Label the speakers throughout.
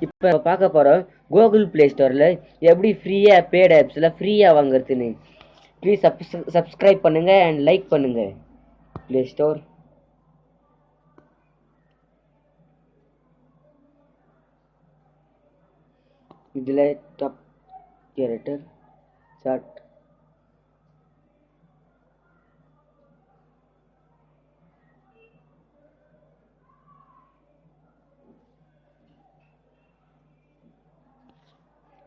Speaker 1: இப்போ பார்க்க போகிறோம் கூகுள் ப்ளே ஸ்டோரில் எப்படி ஃப்ரீயாக பேட் ஆப்ஸில் ஃப்ரீயாக வாங்குறதுன்னு. ப்ளீஸ் சப்ஸ்கிரைப் பண்ணுங்கள் அண்ட் லைக் பண்ணுங்கள். ப்ளே ஸ்டோர் இதில் டாப் கேரக்டர் சார்ட்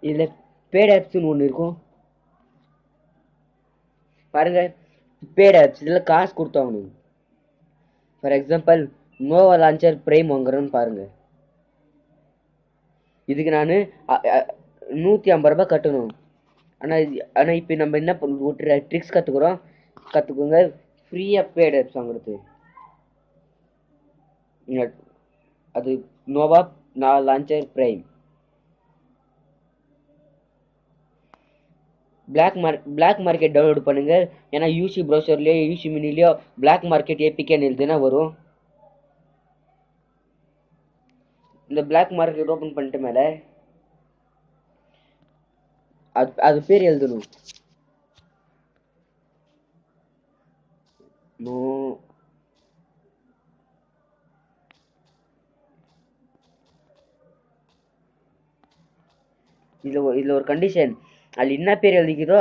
Speaker 1: இதில் பேட் ஆப்ஸ்னு ஒன்று இருக்கும் பாருங்க. பேட் ஆப்ஸ் இதில் காசு கொடுத்தாகணும். For example Nova launcher prime வாங்குறேன்னு பாருங்க. இதுக்கு நான் 150 ரூபாய் கட்டணும். ஆனால் இப்போ நம்ம என்ன ஒரு ட்ரிக்ஸ் கற்றுக்கோங்க ஃப்ரீயாக பேட் ஆப்ஸ் வாங்குறது. அது Nova launcher Prime. Black market download பண்ணுங்க. ஏன்னா யூசி ப்ரௌசர்லயோ யூசி மினிலயோ பிளாக் மார்க்கெட் ஏபிகேன்னு எழுதுனா வரும். இந்த பிளாக் மார்க்கெட் ஓபன் பண்ணிட்டு மேல அது பேர் எழுதணும். நோ இதுல ஒரு கண்டிஷன். அது என்ன பேர் எழுதிக்கிறதோ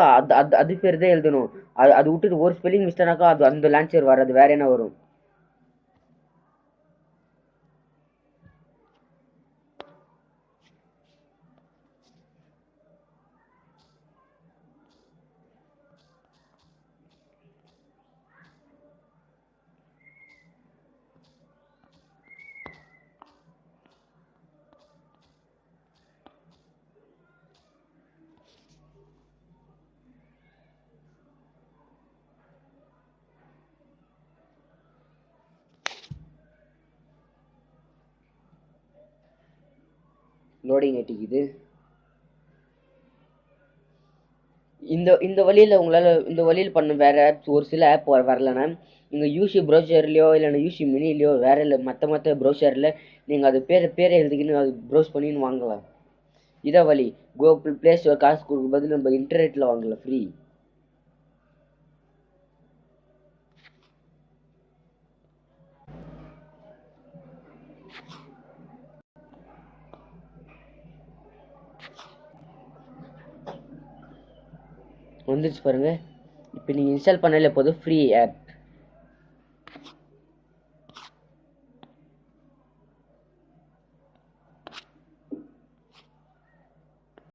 Speaker 1: அது பேர் தான் எழுதணும். அது விட்டுட்டு ஒரு ஸ்பெல்லிங் மிஸ்டேனாக்கா அது அந்த லான்ச்சர் வராது, வேற என்ன வரும். லோடிங் ஆட்டிக்குது. இந்த வழியில் பண்ண வேற ஆப்ஸ் ஒரு சில ஆப் வரலன்னா நீங்கள் யூசி ப்ரௌசர்லையோ இல்லைன்னா யூசி மினிலையோ வேற இல்லை மற்ற ப்ரௌசரில் நீங்கள் அது பேரை எழுதிக்கின்னு அது ப்ரௌஸ் பண்ணின்னு வாங்கலாம். இதை வழி. கூகுள் ப்ளே ஸ்டோர் காசு கொடுக்கும் பதில் நம்ம இன்டர்நெட்டில் வாங்கலாம் ஃப்ரீ. வந்துருச்சு பாருங்க. இப்போ நீங்கள் இன்ஸ்டால் பண்ணல போதும் ஃப்ரீ ஆப்.